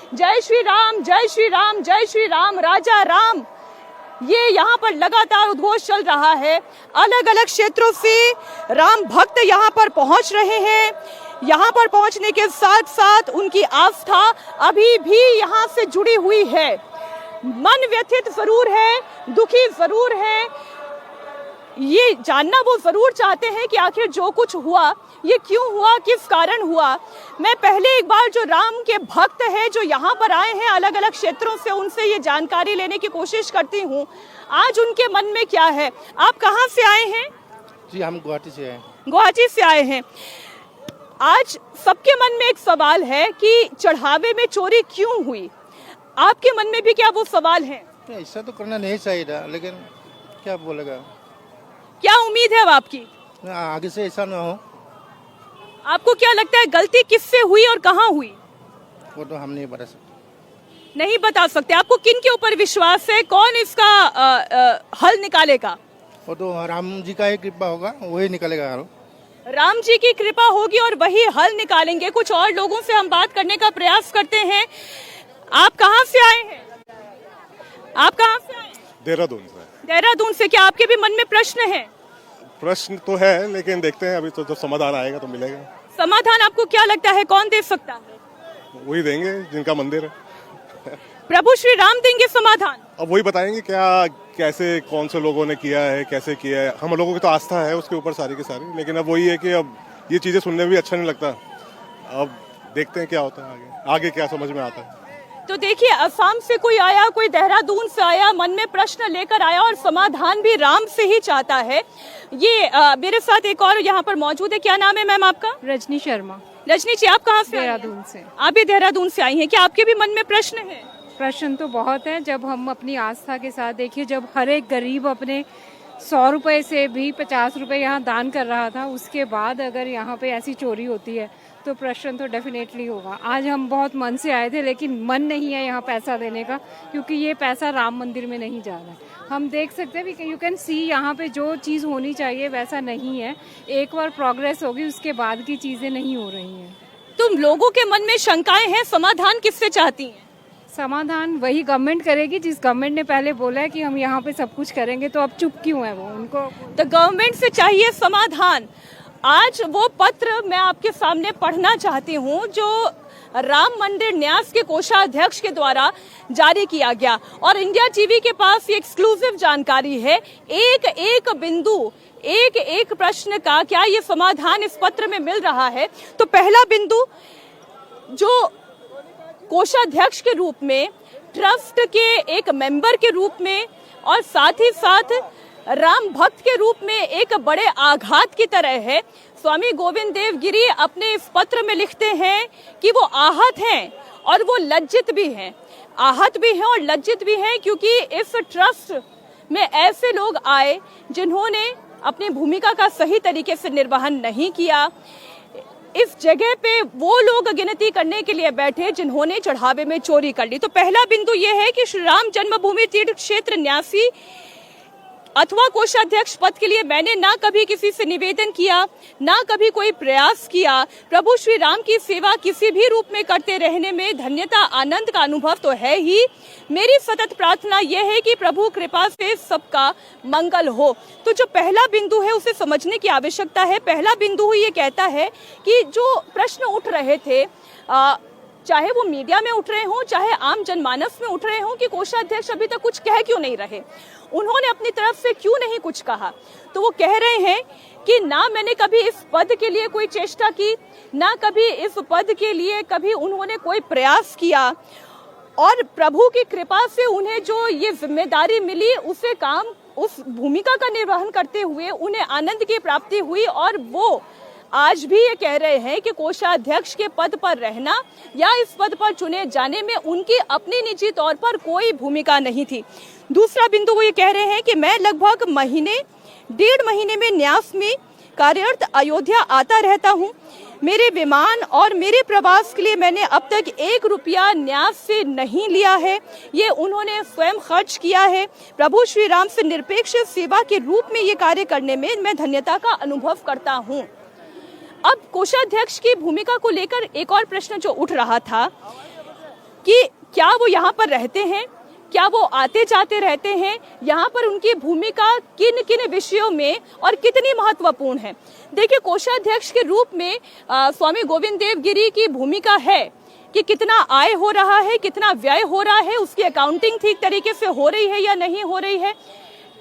जय श्री राम, जय श्री राम, जय श्री राम, राजा राम, ये यहाँ पर लगातार उद्घोष चल रहा है। अलग अलग क्षेत्रों से राम भक्त यहाँ पर पहुँच रहे हैं। यहाँ पर पहुँचने के साथ साथ उनकी आस्था अभी भी यहाँ से जुड़ी हुई है। मन व्यथित जरूर है, दुखी जरूर है, ये जानना वो जरूर चाहते हैं कि आखिर जो कुछ हुआ ये क्यों हुआ, किस कारण हुआ। मैं पहले एक बार जो राम के भक्त हैं जो यहाँ पर आए हैं अलग अलग क्षेत्रों से, उनसे ये जानकारी लेने की कोशिश करती हूँ आज उनके मन में क्या है। आप कहाँ से आए हैं? जी हम गुवाहाटी से आए। गुवाहाटी से आए हैं। आज सबके मन में एक सवाल है कि चढ़ावे में चोरी क्यों हुई। आपके मन में भी क्या वो सवाल है? ऐसा तो करना नहीं चाहिए था, लेकिन क्या बोलेगा। क्या उम्मीद है अब आपकी आगे से ऐसा ना हो? आपको क्या लगता है गलती किससे हुई और कहाँ हुई? वो तो हम नहीं बता सकते। नहीं बता सकते। आपको किन के ऊपर विश्वास है, कौन इसका हल निकालेगा? वो तो राम जी का ही कृपा होगा, वही निकलेगा। राम जी की कृपा होगी और वही हल निकालेंगे। कुछ और लोगों से हम बात करने का प्रयास करते हैं। आप कहाँ से आए हैं? आप कहाँ से आए? देहरादून से। देहरादून से। क्या आपके भी मन में प्रश्न है? प्रश्न तो है, लेकिन देखते हैं, अभी तो जब समाधान आएगा तो मिलेगा। समाधान आपको क्या लगता है कौन दे सकता है? वही देंगे जिनका मंदिर है। प्रभु श्री राम देंगे समाधान। अब वही बताएंगे क्या, कैसे, कौन से लोगों ने किया है, कैसे किया है। हम लोगों की तो आस्था है उसके ऊपर सारी की सारी, लेकिन अब वही है कि अब ये चीजें सुनने में भी अच्छा नहीं लगता। अब देखते हैं क्या होता है आगे क्या समझ में आता है। तो देखिए, असम से कोई आया, कोई देहरादून से आया, मन में प्रश्न लेकर आया और समाधान भी राम से ही चाहता है। ये मेरे साथ एक और यहाँ पर मौजूद है। क्या नाम है मैम आपका? रजनी शर्मा। रजनी जी, आप कहाँ से? देहरादून से। आप भी देहरादून से आई हैं। क्या आपके भी मन में प्रश्न है? प्रश्न तो बहुत है। जब हम अपनी आस्था के साथ, देखिए, जब हर एक गरीब अपने 100 रुपए से भी 50 रुपए यहाँ दान कर रहा था, उसके बाद अगर यहाँ पे ऐसी चोरी होती है तो प्रश्न तो डेफिनेटली होगा। आज हम बहुत मन से आए थे, लेकिन मन नहीं है यहाँ पैसा देने का, क्योंकि ये पैसा राम मंदिर में नहीं जा रहा है। हम देख सकते हैं, यू कैन सी, यहाँ पे जो चीज़ होनी चाहिए वैसा नहीं है। एक बार प्रोग्रेस होगी, उसके बाद की चीज़ें नहीं हो रही हैं। तुम लोगों के मन में शंकाएं हैं, समाधान किससे चाहती हैं? समाधान वही गवर्नमेंट करेगी जिस गवर्नमेंट ने पहले बोला है कि हम यहाँ पे सब कुछ करेंगे, तो अब चुप क्यों है वो? उनको तो गवर्नमेंट से चाहिए समाधान। आज वो पत्र मैं आपके सामने पढ़ना चाहती हूँ जो राम मंदिर न्यास के कोषाध्यक्ष के द्वारा जारी किया गया, और इंडिया टीवी के पास ये एक्सक्लूसिव जानकारी है। एक एक बिंदु, एक एक प्रश्न का क्या ये समाधान इस पत्र में मिल रहा है। तो पहला बिंदु, जो कोषाध्यक्ष के रूप में, ट्रस्ट के एक मेंबर के रूप में और साथ ही साथ राम भक्त के रूप में एक बड़े आघात की तरह है। स्वामी गोविंद देव गिरी अपने इस पत्र में लिखते हैं कि वो आहत हैं और वो लज्जित भी हैं। आहत भी हैं और लज्जित भी हैं, क्योंकि इस ट्रस्ट में ऐसे लोग आए जिन्होंने अपनी भूमिका का सही तरीके से निर्वहन नहीं किया। इस जगह पे वो लोग गिनती करने के लिए बैठे जिन्होंने चढ़ावे में चोरी कर ली। तो पहला बिंदु ये है कि श्री राम जन्मभूमि तीर्थ क्षेत्र न्यासी अथवा कोषाध्यक्ष पद के लिए मैंने ना कभी किसी से निवेदन किया, ना कभी कोई प्रयास किया। प्रभु श्री राम की सेवा किसी भी रूप में करते रहने में धन्यता, आनंद का अनुभव तो है ही। मेरी सतत प्रार्थना यह है कि प्रभु कृपा से सबका मंगल हो। तो जो पहला बिंदु है उसे समझने की आवश्यकता है। पहला बिंदु ये कहता है कि जो प्रश्न उठ रहे थे, चाहे वो मीडिया में उठ रहे हों, चाहे आम जनमानस में उठ रहे हों, कि कोषाध्यक्ष अभी तक कुछ कह क्यों नहीं रहे, उन्होंने अपनी तरफ से क्यों नहीं कुछ कहा। तो वो कह रहे हैं कि ना मैंने कभी इस पद के लिए कोई चेष्टा की, ना कभी इस पद के लिए कभी उन्होंने कोई प्रयास किया, और प्रभु की कृपा से उन्हें जो ये जिम्मेदारी मिली उसे काम, उस भूमिका का निर्वहन करते हुए उन्हें आनंद की प्राप्ति हुई। और वो आज भी ये कह रहे हैं कि कोषाध्यक्ष के पद पर रहना या इस पद पर चुने जाने में उनकी अपनी निजी तौर पर कोई भूमिका नहीं थी। दूसरा बिंदु वो ये कह रहे हैं कि मैं लगभग 1.5 महीने में न्यास में कार्यरत अयोध्या आता रहता हूँ। मेरे विमान और मेरे प्रवास के लिए मैंने अब तक 1 रुपया न्यास से नहीं लिया है, ये उन्होंने स्वयं खर्च किया है। प्रभु श्री राम से निरपेक्ष सेवा के रूप में ये कार्य करने में मैं धन्यता का अनुभव करता हूँ। अब कोषाध्यक्ष की भूमिका को लेकर एक और प्रश्न जो उठ रहा था कि क्या वो यहाँ पर रहते हैं, क्या वो आते जाते रहते हैं, यहाँ पर उनकी भूमिका किन किन विषयों में और कितनी महत्वपूर्ण है। देखिए, कोषाध्यक्ष के रूप में स्वामी गोविंद देव गिरी की भूमिका है कि कितना आय हो रहा है, कितना व्यय हो रहा है, उसकी अकाउंटिंग ठीक तरीके से हो रही है या नहीं हो रही है,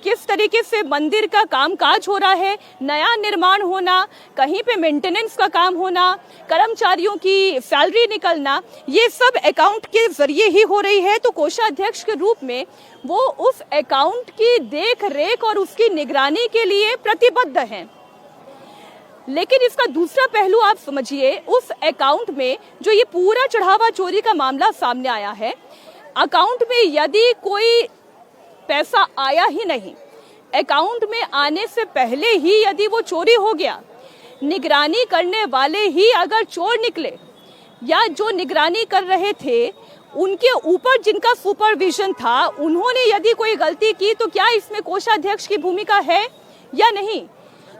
किस तरीके से मंदिर का कामकाज हो रहा है, नया निर्माण होना, कहीं पे मेंटेनेंस का काम होना, कर्मचारियों की सैलरी निकलना, ये सब अकाउंट के जरिए ही हो रही है। तो कोषाध्यक्ष के रूप में वो उस अकाउंट की देख रेख और उसकी निगरानी के लिए प्रतिबद्ध हैं। लेकिन इसका दूसरा पहलू आप समझिए, उस अकाउंट में जो ये पूरा चढ़ावा चोरी का मामला सामने आया है, अकाउंट में यदि कोई पैसा आया ही नहीं, अकाउंट में आने से पहले ही यदि वो चोरी हो गया, निगरानी करने वाले ही अगर चोर निकले या जो निगरानी कर रहे थे उनके ऊपर जिनका सुपरविजन था, उन्होंने यदि कोई गलती की, तो क्या इसमें कोषाध्यक्ष की भूमिका है या नहीं?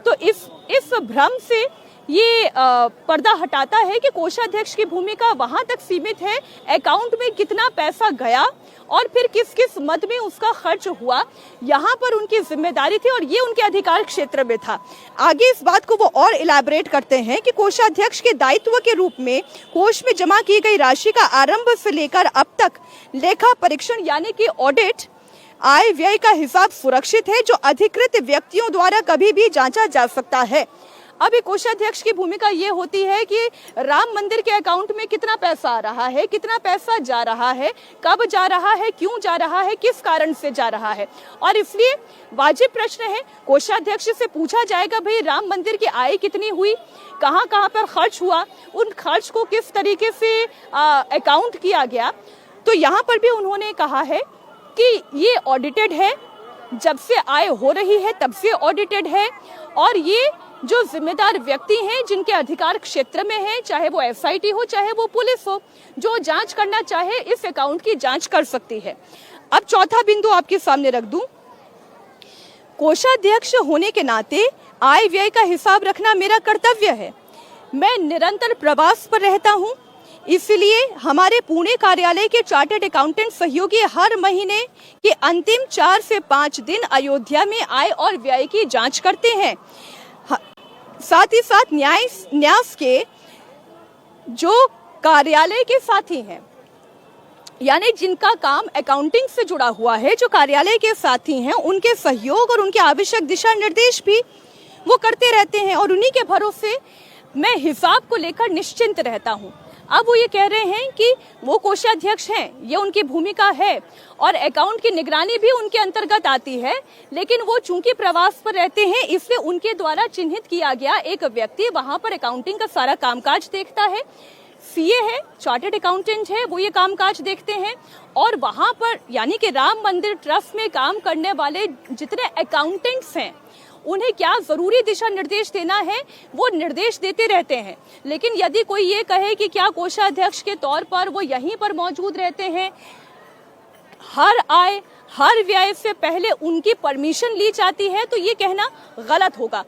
तो इस भ्रम से ये पर्दा हटाता है कि कोषाध्यक्ष की भूमिका वहां तक सीमित है, अकाउंट में कितना पैसा गया और फिर किस किस मद में उसका खर्च हुआ, यहाँ पर उनकी जिम्मेदारी थी और ये उनके अधिकार क्षेत्र में था। आगे इस बात को वो और इलैबोरेट करते हैं कि कोषाध्यक्ष के दायित्व के रूप में कोष में जमा की गई राशि का आरंभ से लेकर अब तक लेखा परीक्षण यानी कि ऑडिट, आय व्यय का हिसाब सुरक्षित है, जो अधिकृत व्यक्तियों द्वारा कभी भी जांचा जा सकता है। अभी कोषाध्यक्ष की भूमिका ये होती है कि राम मंदिर के अकाउंट में कितना पैसा आ रहा है, कितना पैसा जा रहा है, कब जा रहा है, क्यों जा रहा है, किस कारण से जा रहा है। और इसलिए वाजिब प्रश्न है, कोषाध्यक्ष से पूछा जाएगा, भाई राम मंदिर की आय कितनी हुई, कहाँ कहाँ पर खर्च हुआ, उन खर्च को किस तरीके से अकाउंट किया गया। तो यहाँ पर भी उन्होंने कहा है कि ये ऑडिटेड है, जब से आय हो रही है तब से ऑडिटेड है, और ये जो जिम्मेदार व्यक्ति हैं जिनके अधिकार क्षेत्र में है, चाहे वो एसआईटी हो चाहे वो पुलिस हो, जो जांच करना चाहे इस अकाउंट की जांच कर सकती है। अब चौथा बिंदु आपके सामने रख दूं, कोषाध्यक्ष होने के नाते आय व्यय का हिसाब रखना मेरा कर्तव्य है। मैं निरंतर प्रवास पर रहता हूं, इसलिए हमारे पुणे कार्यालय के चार्टर्ड अकाउंटेंट सहयोगी हर महीने के अंतिम 4 से 5 दिन अयोध्या में आय और व्यय की जांच करते हैं। साथ ही साथ न्यास के जो कार्यालय के साथी हैं, यानी जिनका काम अकाउंटिंग से जुड़ा हुआ है, जो कार्यालय के साथी हैं, उनके सहयोग और उनके आवश्यक दिशा निर्देश भी वो करते रहते हैं, और उन्हीं के भरोसे मैं हिसाब को लेकर निश्चिंत रहता हूँ। अब वो ये कह रहे हैं कि वो कोषाध्यक्ष हैं, ये उनकी भूमिका है और अकाउंट की निगरानी भी उनके अंतर्गत आती है, लेकिन वो चूंकि प्रवास पर रहते हैं इसलिए उनके द्वारा चिन्हित किया गया एक व्यक्ति वहां पर अकाउंटिंग का सारा कामकाज देखता है। सीए है, चार्टर्ड अकाउंटेंट है, वो ये कामकाज देखते हैं, और वहां पर यानी कि राम मंदिर ट्रस्ट में काम करने वाले जितने अकाउंटेंट्स हैं उन्हें क्या जरूरी दिशा निर्देश देना है वो निर्देश देते रहते हैं। लेकिन यदि कोई ये कहे कि क्या कोषाध्यक्ष के तौर पर वो यहीं पर मौजूद रहते हैं, हर आय हर व्यय से पहले उनकी परमिशन ली जाती है, तो ये कहना गलत होगा।